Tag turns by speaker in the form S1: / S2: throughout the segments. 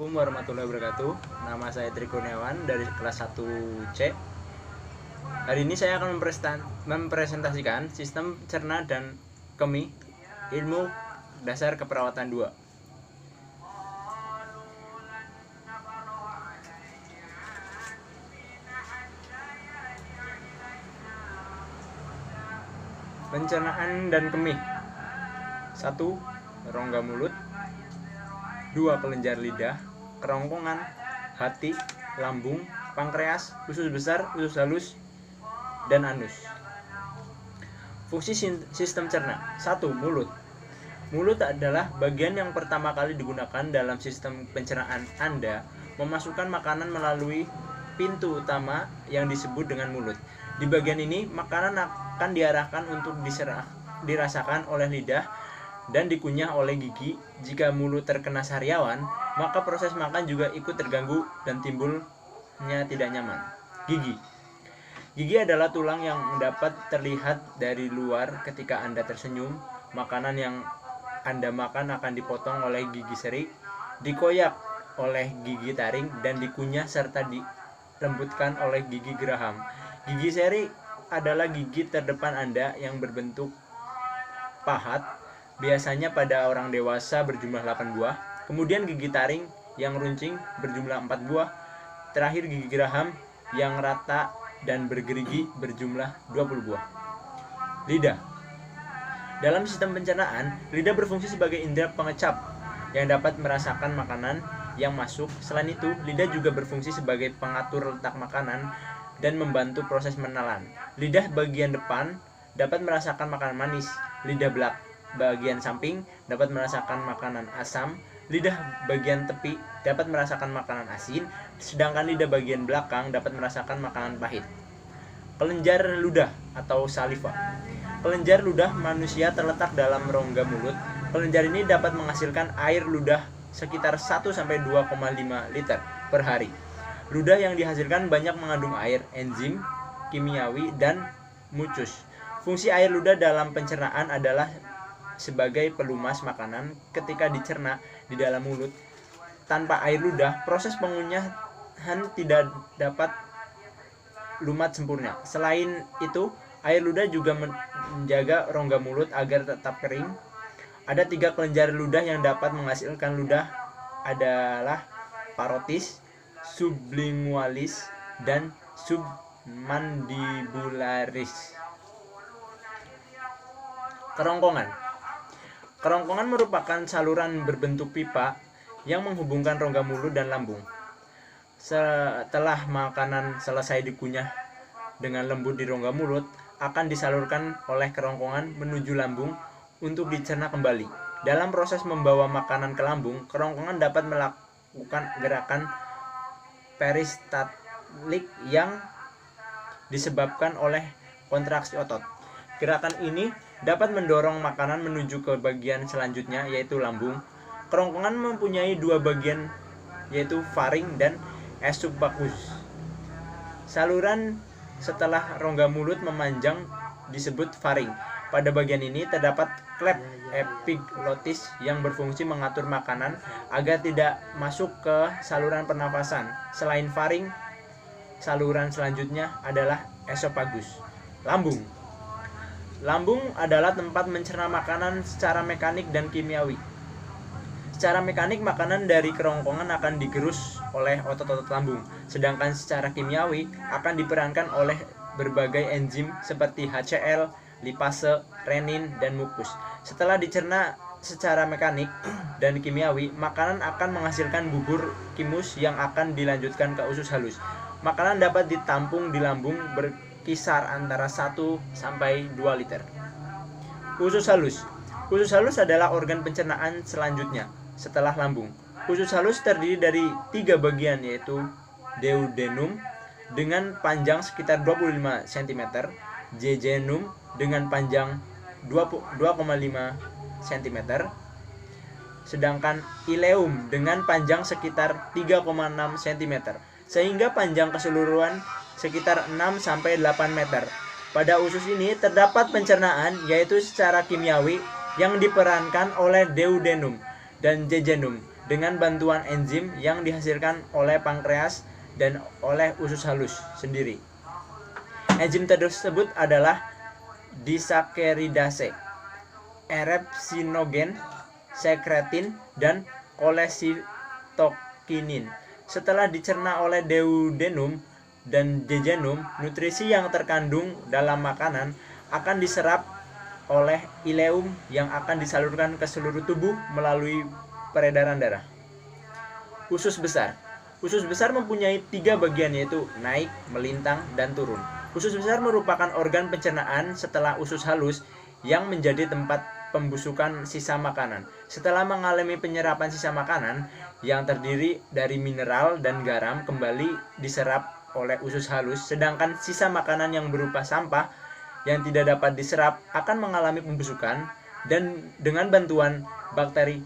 S1: Assalamualaikum warahmatullahi wabarakatuh. Nama saya Tri Kurniawan dari kelas 1C. Hari ini saya akan mempresentasikan sistem cerna dan kemih ilmu dasar keperawatan 2. Pencernaan dan kemih. 1. Rongga mulut. 2. Kelenjar lidah, kerongkongan, hati, lambung, pankreas, usus besar, usus halus, dan anus. Fungsi sistem cerna. 1. Mulut. Mulut adalah bagian yang pertama kali digunakan dalam sistem pencernaan Anda memasukkan makanan melalui pintu utama yang disebut dengan mulut. Di bagian ini, makanan akan diarahkan untuk dirasakan oleh lidah dan dikunyah oleh gigi. Jika mulut terkena sariawan, maka proses makan juga ikut terganggu dan timbulnya tidak nyaman. Gigi. Gigi adalah tulang yang dapat terlihat dari luar ketika Anda tersenyum. Makanan yang Anda makan akan dipotong oleh gigi seri, dikoyak oleh gigi taring, dan dikunyah serta dilembutkan oleh gigi geraham. Gigi seri adalah gigi terdepan Anda yang berbentuk pahat, biasanya pada orang dewasa berjumlah 8 buah, kemudian gigi taring yang runcing berjumlah 4 buah, terakhir gigi geraham yang rata dan bergerigi berjumlah 20 buah. Lidah. Dalam sistem pencernaan, lidah berfungsi sebagai indera pengecap yang dapat merasakan makanan yang masuk. Selain itu, lidah juga berfungsi sebagai pengatur letak makanan dan membantu proses menelan. Lidah bagian depan dapat merasakan makanan manis, lidah bagian samping dapat merasakan makanan asam, lidah bagian tepi dapat merasakan makanan asin, sedangkan lidah bagian belakang dapat merasakan makanan pahit. Kelenjar ludah atau saliva. Kelenjar ludah manusia terletak dalam rongga mulut. Kelenjar ini dapat menghasilkan air ludah sekitar 1-2,5 liter per hari. Ludah yang dihasilkan banyak mengandung air, enzim, kimiawi, dan mucus. Fungsi air ludah dalam pencernaan adalah sebagai pelumas makanan ketika dicerna di dalam mulut. Tanpa air ludah, proses pengunyahan tidak dapat lumat sempurna. Selain itu, air ludah juga menjaga rongga mulut agar tetap kering. Ada 3 kelenjar ludah yang dapat menghasilkan ludah adalah parotis, sublingualis, dan submandibularis. Kerongkongan. Kerongkongan merupakan saluran berbentuk pipa yang menghubungkan rongga mulut dan lambung. Setelah makanan selesai dikunyah dengan lembut di rongga mulut, akan disalurkan oleh kerongkongan menuju lambung untuk dicerna kembali. Dalam proses membawa makanan ke lambung, kerongkongan dapat melakukan gerakan peristaltik yang disebabkan oleh kontraksi otot. Gerakan ini dapat mendorong makanan menuju ke bagian selanjutnya, yaitu lambung. Kerongkongan mempunyai 2 bagian, yaitu faring dan esophagus. Saluran setelah rongga mulut memanjang disebut faring. Pada bagian ini terdapat klep epiglotis yang berfungsi mengatur makanan agar tidak masuk ke saluran pernafasan. Selain faring, saluran selanjutnya adalah esophagus. Lambung. Lambung adalah tempat mencerna makanan secara mekanik dan kimiawi. Secara mekanik, makanan dari kerongkongan akan digerus oleh otot-otot lambung, sedangkan secara kimiawi akan diperankan oleh berbagai enzim seperti HCl, lipase, renin, dan mukus. Setelah dicerna secara mekanik dan kimiawi, makanan akan menghasilkan bubur kimus yang akan dilanjutkan ke usus halus. Makanan dapat ditampung di lambung berkisar antara 1-2 liter. Usus halus. Usus halus adalah organ pencernaan selanjutnya setelah lambung. Usus halus terdiri dari 3 bagian, yaitu duodenum dengan panjang sekitar 25 cm, jejunum dengan panjang 2,5 cm, sedangkan ileum dengan panjang sekitar 3,6 cm, sehingga panjang keseluruhan sekitar 6-8 meter. Pada usus ini terdapat pencernaan, yaitu secara kimiawi yang diperankan oleh duodenum dan jejunum. dengan bantuan enzim yang dihasilkan oleh pankreas dan oleh usus halus sendiri. Enzim tersebut adalah disakkaridase, erepsinogen, sekretin, dan kolesitokinin. Setelah dicerna oleh duodenum dan jejunum, nutrisi yang terkandung dalam makanan akan diserap oleh ileum yang akan disalurkan ke seluruh tubuh melalui peredaran darah. Usus besar. Usus besar mempunyai 3 bagian, yaitu naik, melintang, dan turun. Usus besar merupakan organ pencernaan setelah usus halus yang menjadi tempat pembusukan sisa makanan. Setelah mengalami penyerapan sisa makanan yang terdiri dari mineral dan garam kembali diserap oleh usus halus, sedangkan sisa makanan yang berupa sampah yang tidak dapat diserap akan mengalami pembusukan, dan dengan bantuan bakteri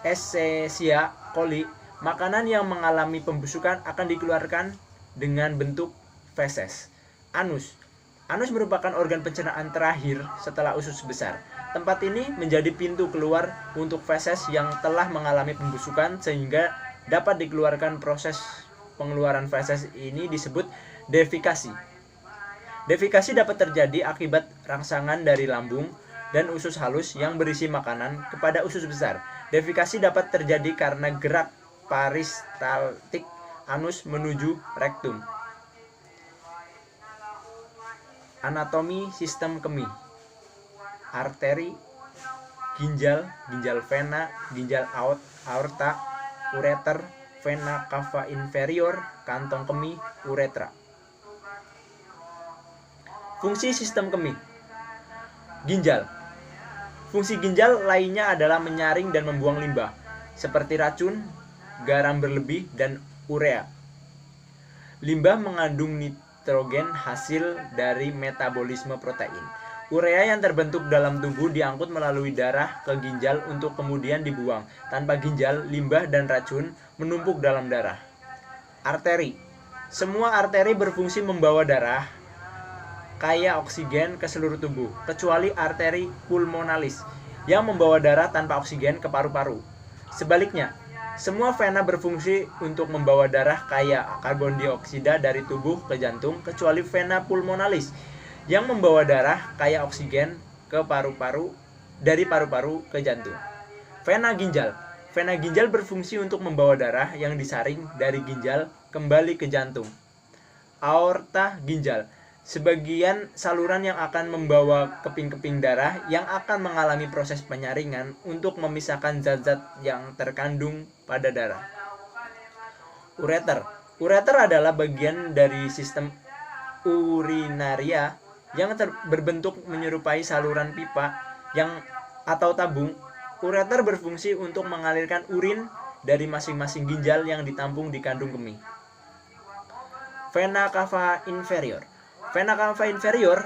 S1: Escherichia coli, makanan yang mengalami pembusukan akan dikeluarkan dengan bentuk feses. Anus. Anus merupakan organ pencernaan terakhir setelah usus besar. Tempat ini menjadi pintu keluar untuk feses yang telah mengalami pembusukan sehingga dapat dikeluarkan. Proses pengeluaran feses ini disebut defikasi. Defikasi dapat terjadi akibat rangsangan dari lambung dan usus halus yang berisi makanan kepada usus besar. Defikasi dapat terjadi karena gerak peristaltik anus menuju rektum. Anatomi sistem kemih. Arteri, ginjal, ginjal vena, ginjal aorta, ureter, vena cava inferior, kantong kemih, uretra. Fungsi sistem kemih. Ginjal. Fungsi ginjal lainnya adalah menyaring dan membuang limbah, seperti racun, garam berlebih, dan urea. Limbah mengandung nitrogen hasil dari metabolisme protein. Urea yang terbentuk dalam tubuh diangkut melalui darah ke ginjal untuk kemudian dibuang. Tanpa ginjal, limbah dan racun menumpuk dalam darah. Arteri. Semua arteri berfungsi membawa darah kaya oksigen ke seluruh tubuh, kecuali arteri pulmonalis yang membawa darah tanpa oksigen ke paru-paru. Sebaliknya, semua vena berfungsi untuk membawa darah kaya karbon dioksida dari tubuh ke jantung, kecuali vena pulmonalis yang membawa darah kaya oksigen ke paru-paru dari paru-paru ke jantung. Vena ginjal. Vena ginjal berfungsi untuk membawa darah yang disaring dari ginjal kembali ke jantung. Aorta ginjal. Sebagian saluran yang akan membawa keping-keping darah yang akan mengalami proses penyaringan untuk memisahkan zat-zat yang terkandung pada darah. Ureter. Ureter adalah bagian dari sistem urinaria yang berbentuk menyerupai saluran pipa atau tabung. Ureter berfungsi untuk mengalirkan urin dari masing-masing ginjal yang ditampung di kandung kemih. Vena cava inferior. Vena cava inferior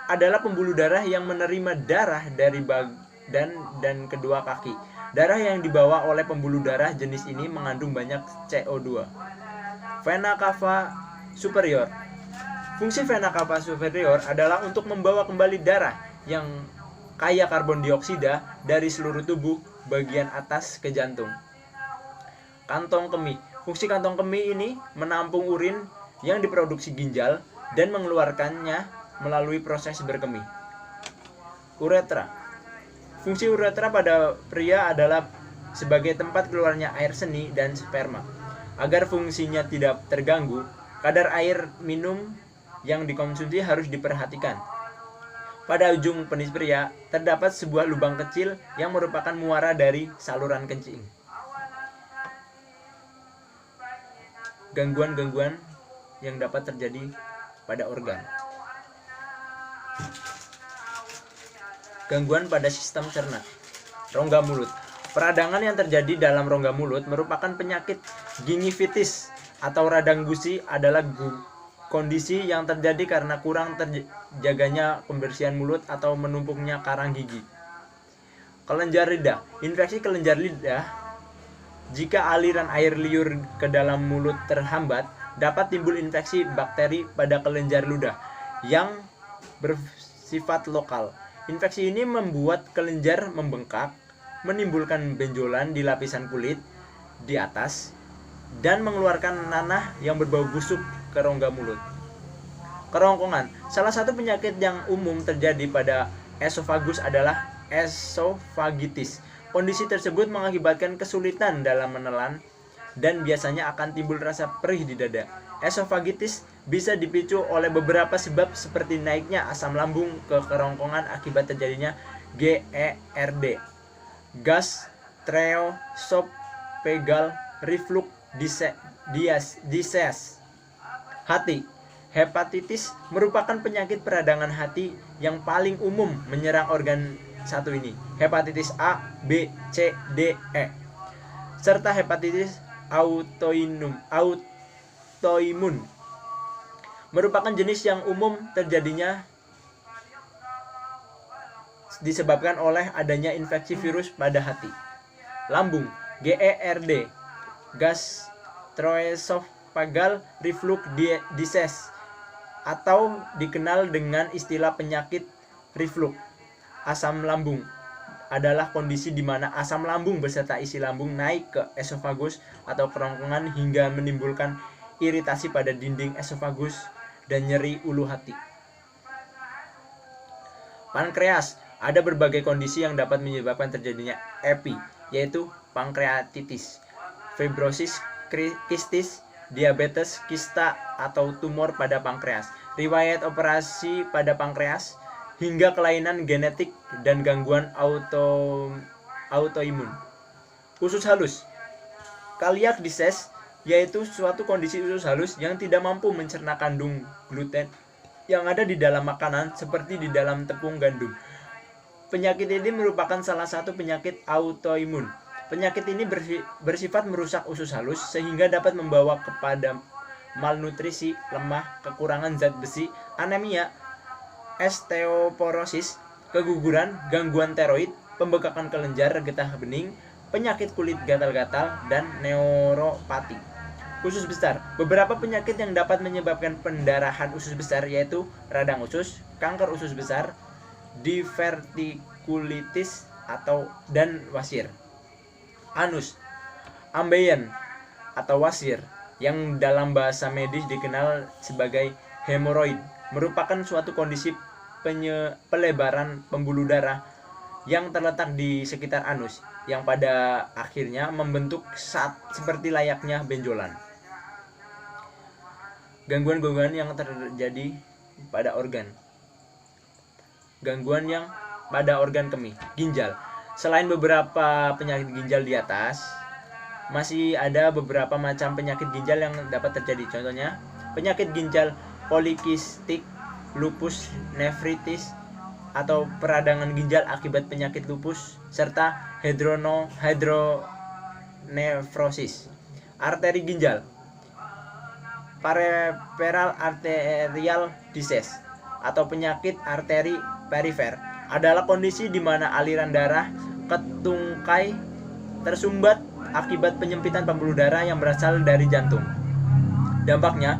S1: adalah pembuluh darah yang menerima darah dari badan dan kedua kaki. Darah yang dibawa oleh pembuluh darah jenis ini mengandung banyak CO2. Vena cava superior. Fungsi vena cava superior adalah untuk membawa kembali darah yang kaya karbon dioksida dari seluruh tubuh bagian atas ke jantung. Kantong kemih. Fungsi kantong kemih ini menampung urin yang diproduksi ginjal dan mengeluarkannya melalui proses berkemih. Uretra. Fungsi uretra pada pria adalah sebagai tempat keluarnya air seni dan sperma. Agar fungsinya tidak terganggu, kadar air minum yang dikonsumsi harus diperhatikan. Pada ujung penis pria terdapat sebuah lubang kecil yang merupakan muara dari saluran kencing. Gangguan-gangguan yang dapat terjadi pada organ. Gangguan pada sistem cerna. Rongga mulut. Peradangan yang terjadi dalam rongga mulut merupakan penyakit gingivitis atau radang gusi, adalah kondisi yang terjadi karena kurang terjaganya pembersihan mulut atau menumpuknya karang gigi. Kelenjar lidah. Infeksi kelenjar lidah. Jika aliran air liur ke dalam mulut terhambat, dapat timbul infeksi bakteri pada kelenjar ludah yang bersifat lokal. Infeksi ini membuat kelenjar membengkak, menimbulkan benjolan di lapisan kulit di atas dan mengeluarkan nanah yang berbau busuk ke rongga mulut. Kerongkongan. Salah satu penyakit yang umum terjadi pada esofagus adalah esofagitis. Kondisi tersebut mengakibatkan kesulitan dalam menelan dan biasanya akan timbul rasa perih di dada. Esofagitis bisa dipicu oleh beberapa sebab seperti naiknya asam lambung ke kerongkongan akibat terjadinya GERD, gastroesophageal reflux disease. Hati. Hepatitis merupakan penyakit peradangan hati yang paling umum menyerang organ satu ini. Hepatitis A, B, C, D, E. Serta hepatitis autoimun merupakan jenis yang umum terjadinya disebabkan oleh adanya infeksi virus pada hati. Lambung. GERD, gastroesophageal reflux disease, atau dikenal dengan istilah penyakit reflux asam lambung, adalah kondisi di mana asam lambung beserta isi lambung naik ke esofagus atau kerongkongan hingga menimbulkan iritasi pada dinding esofagus dan nyeri ulu hati. Pankreas. Ada berbagai kondisi yang dapat menyebabkan terjadinya EPI, yaitu pankreatitis, fibrosis kistis, diabetes kista atau tumor pada pankreas, riwayat operasi pada pankreas, hingga kelainan genetik dan gangguan autoimun. Usus halus. Celiac disease yaitu suatu kondisi usus halus yang tidak mampu mencerna kandung gluten yang ada di dalam makanan seperti di dalam tepung gandum. Penyakit ini merupakan salah satu penyakit autoimun. Penyakit ini bersifat merusak usus halus sehingga dapat membawa kepada malnutrisi, lemah, kekurangan zat besi, anemia, osteoporosis, keguguran, gangguan tiroid, pembekakan kelenjar getah bening, penyakit kulit gatal-gatal, dan neuropati. Usus besar. Beberapa penyakit yang dapat menyebabkan pendarahan usus besar yaitu radang usus, kanker usus besar, divertikulitis dan wasir. Anus. Ambeien atau wasir yang dalam bahasa medis dikenal sebagai hemoroid merupakan suatu kondisi pelebaran pembuluh darah yang terletak di sekitar anus yang pada akhirnya membentuk seperti layaknya benjolan. Gangguan-gangguan yang terjadi pada organ. Gangguan yang pada organ kemih. Ginjal. Selain beberapa penyakit ginjal di atas, masih ada beberapa macam penyakit ginjal yang dapat terjadi. Contohnya, penyakit ginjal polikistik, lupus nefritis atau peradangan ginjal akibat penyakit lupus, serta hidronefrosis. Arteri ginjal. Peripheral arterial disease atau penyakit arteri perifer adalah kondisi di mana aliran darah ke tungkai tersumbat akibat penyempitan pembuluh darah yang berasal dari jantung. Dampaknya,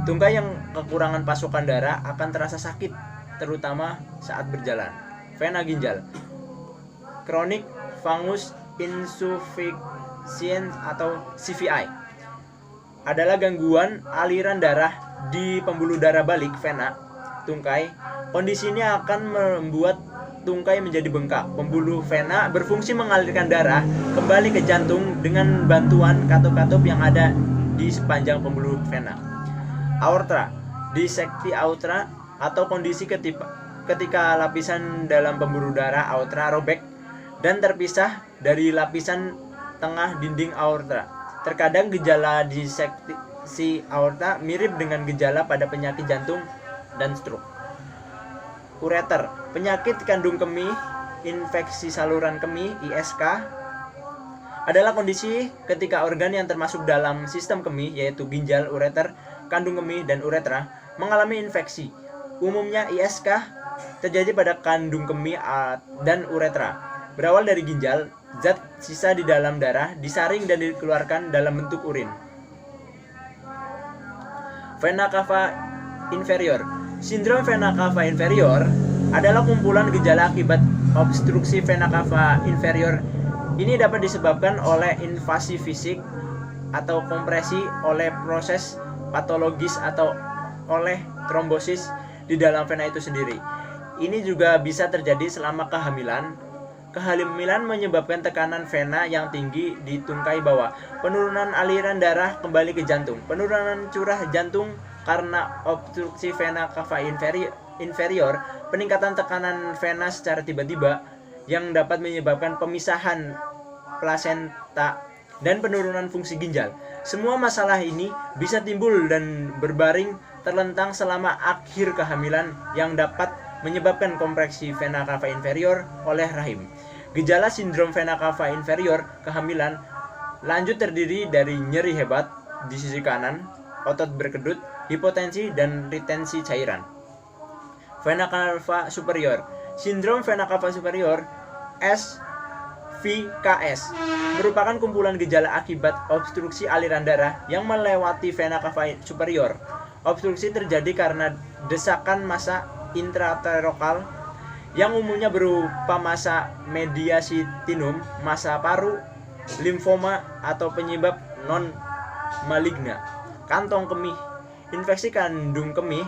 S1: tungkai yang kekurangan pasokan darah akan terasa sakit, terutama saat berjalan. Vena ginjal. Chronic Venous Insufficiency atau CVI adalah gangguan aliran darah di pembuluh darah balik vena tungkai. Kondisi ini akan membuat tungkai menjadi bengkak. Pembuluh vena berfungsi mengalirkan darah kembali ke jantung dengan bantuan katup-katup yang ada di sepanjang pembuluh vena. Aorta. Diseksi aorta atau kondisi ketika lapisan dalam pembuluh darah aorta robek dan terpisah dari lapisan tengah dinding aorta. Terkadang gejala diseksi aorta mirip dengan gejala pada penyakit jantung dan stroke. Ureter, penyakit kandung kemih, infeksi saluran kemih (ISK) adalah kondisi ketika organ yang termasuk dalam sistem kemih yaitu ginjal, ureter, kandung kemih, dan uretra mengalami infeksi. Umumnya ISK terjadi pada kandung kemih dan uretra. Berawal dari ginjal, zat sisa di dalam darah disaring dan dikeluarkan dalam bentuk urin. Vena cava inferior. Sindrom vena cava inferior adalah kumpulan gejala akibat obstruksi vena cava inferior ini dapat disebabkan oleh invasi fisik atau kompresi, oleh proses patologis atau oleh trombosis di dalam vena itu sendiri. Ini juga bisa terjadi selama kehamilan. Kehamilan menyebabkan tekanan vena yang tinggi di tungkai bawah, penurunan aliran darah kembali ke jantung, penurunan curah jantung karena obstruksi vena cava inferior, peningkatan tekanan vena secara tiba-tiba yang dapat menyebabkan pemisahan plasenta dan penurunan fungsi ginjal. Semua masalah ini bisa timbul dan berbaring terlentang selama akhir kehamilan yang dapat menyebabkan kompreksi vena cava inferior oleh rahim. Gejala sindrom vena cava inferior kehamilan lanjut terdiri dari nyeri hebat di sisi kanan, otot berkedut, hipotensi, dan retensi cairan. Vena cava superior. Sindrom vena cava superior SVKS merupakan kumpulan gejala akibat obstruksi aliran darah yang melewati vena cava superior. Obstruksi terjadi karena desakan massa intratherekal yang umumnya berupa massa mediastinum, massa paru, limfoma, atau penyebab non-maligna. Kantong kemih. Infeksi kandung kemih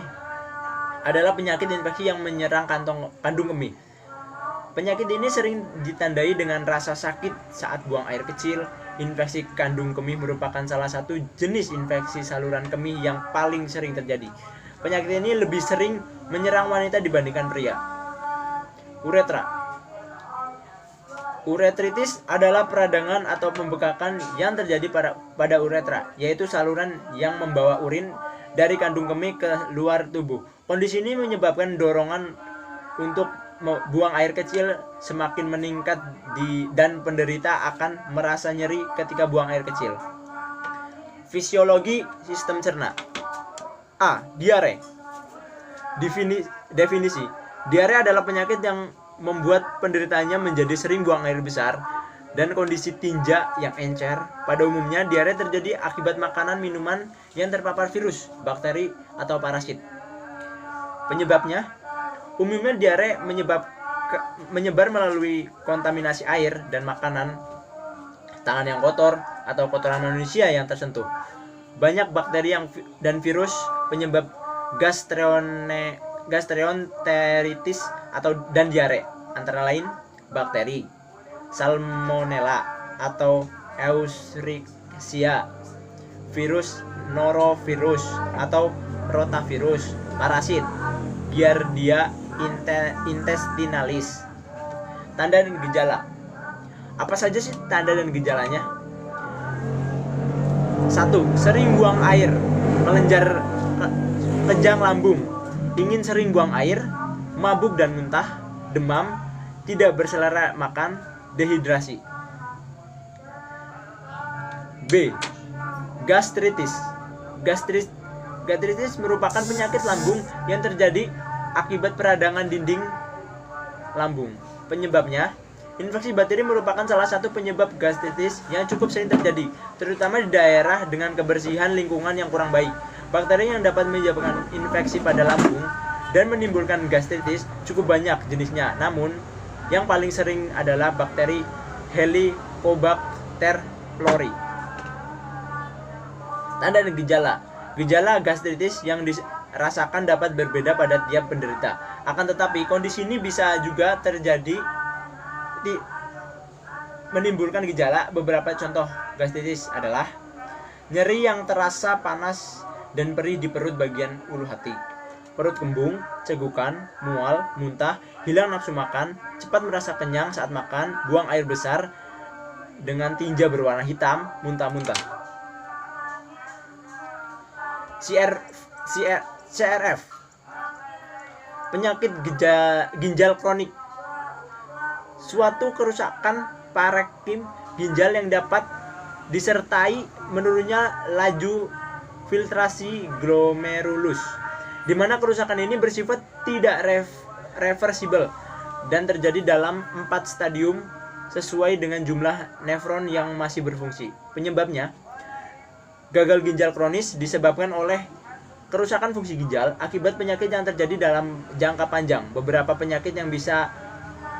S1: adalah penyakit infeksi yang menyerang kandung kemih. Penyakit ini sering ditandai dengan rasa sakit saat buang air kecil. Infeksi kandung kemih merupakan salah satu jenis infeksi saluran kemih yang paling sering terjadi. Penyakit ini lebih sering menyerang wanita dibandingkan pria. Uretra. Uretritis adalah peradangan atau pembekakan yang terjadi pada uretra, yaitu saluran yang membawa urin dari kandung kemih ke luar tubuh. Kondisi ini menyebabkan dorongan untuk buang air kecil semakin meningkat dan penderita akan merasa nyeri ketika buang air kecil. Fisiologi sistem cerna. A. Diare. Definisi. Diare adalah penyakit yang membuat penderitanya menjadi sering buang air besar dan kondisi tinja yang encer. Pada umumnya, diare terjadi akibat makanan minuman yang terpapar virus, bakteri, atau parasit. Penyebabnya, umumnya diare menyebar melalui kontaminasi air dan makanan, tangan yang kotor, atau kotoran manusia yang tersentuh. Banyak bakteri dan virus penyebab gastroenteritis dan diare, antara lain bakteri Salmonella atau Escherichia, virus norovirus atau rotavirus, parasit Giardia intestinalis. Tanda dan gejala. Apa saja sih tanda dan gejalanya? 1. Sering buang air, melenjar kejang lambung, ingin sering buang air, mabuk dan muntah, demam, tidak berselera makan, dehidrasi. B. Gastritis. Gastritis merupakan penyakit lambung yang terjadi akibat peradangan dinding lambung. Penyebabnya, infeksi bakteri merupakan salah satu penyebab gastritis yang cukup sering terjadi, terutama di daerah dengan kebersihan lingkungan yang kurang baik. Bakteri yang dapat menyebabkan infeksi pada lambung dan menimbulkan gastritis cukup banyak jenisnya, namun yang paling sering adalah bakteri Helicobacter pylori. Tanda dan gejala. Gejala gastritis yang dirasakan dapat berbeda pada tiap penderita. Akan tetapi, kondisi ini bisa juga terjadi menimbulkan gejala. Beberapa contoh gastritis adalah nyeri yang terasa panas dan perih di perut bagian ulu hati, perut kembung, cegukan, mual, muntah, hilang nafsu makan, cepat merasa kenyang saat makan, buang air besar dengan tinja berwarna hitam, muntah-muntah. CRF, penyakit ginjal kronik, suatu kerusakan parenkim ginjal yang dapat disertai menurunnya laju filtrasi glomerulus, di mana kerusakan ini bersifat tidak reversibel dan terjadi dalam 4 stadium sesuai dengan jumlah nefron yang masih berfungsi. Penyebabnya, gagal ginjal kronis disebabkan oleh kerusakan fungsi ginjal akibat penyakit yang terjadi dalam jangka panjang. Beberapa penyakit yang bisa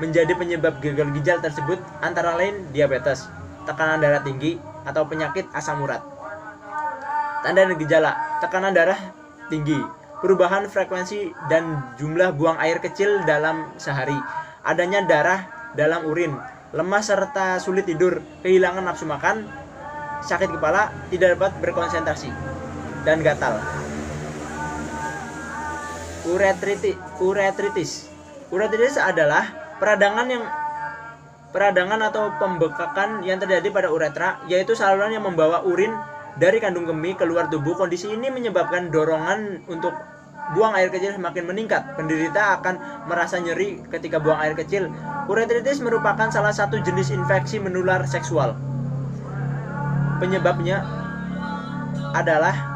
S1: menjadi penyebab gagal ginjal tersebut antara lain diabetes, tekanan darah tinggi, atau penyakit asam urat. Tanda dan gejala: tekanan darah tinggi, perubahan frekuensi dan jumlah buang air kecil dalam sehari, adanya darah dalam urin, lemas serta sulit tidur, kehilangan nafsu makan, sakit kepala, tidak dapat berkonsentrasi, dan gatal. Uretritis adalah peradangan atau pembekakan yang terjadi pada uretra, yaitu saluran yang membawa urin dari kandung kemih keluar tubuh. Kondisi ini menyebabkan dorongan untuk buang air kecil semakin meningkat. Penderita akan merasa nyeri ketika buang air kecil. Uretritis merupakan salah satu jenis infeksi menular seksual. Penyebabnya adalah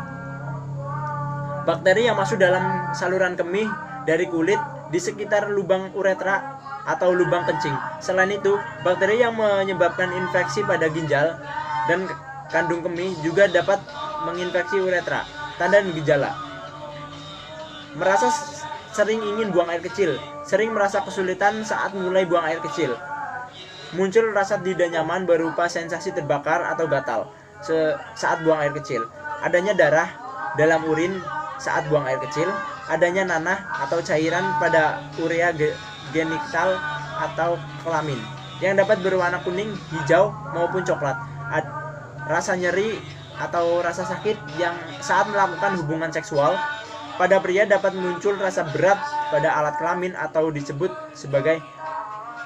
S1: bakteri yang masuk dalam saluran kemih dari kulit di sekitar lubang uretra atau lubang kencing. Selain itu, bakteri yang menyebabkan infeksi pada ginjal dan kandung kemih juga dapat menginfeksi uretra. Tanda dan gejala: merasa sering ingin buang air kecil, sering merasa kesulitan saat mulai buang air kecil, muncul rasa tidak nyaman berupa sensasi terbakar atau gatal saat buang air kecil, adanya darah dalam urin saat buang air kecil, adanya nanah atau cairan pada urea genital atau kelamin yang dapat berwarna kuning, hijau maupun coklat, rasa nyeri atau rasa sakit yang saat melakukan hubungan seksual. Pada pria dapat muncul rasa berat pada alat kelamin atau disebut sebagai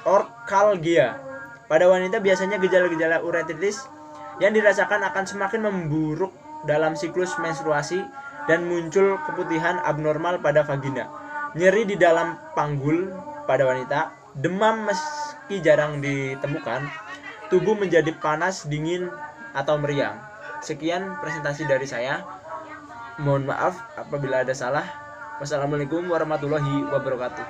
S1: orkalgia. Pada wanita biasanya gejala-gejala uretritis yang dirasakan akan semakin memburuk dalam siklus menstruasi dan muncul keputihan abnormal pada vagina, nyeri di dalam panggul pada wanita, demam meski jarang ditemukan, tubuh menjadi panas, dingin, atau meriang. Sekian presentasi dari saya. Mohon maaf apabila ada salah. Wassalamualaikum warahmatullahi wabarakatuh.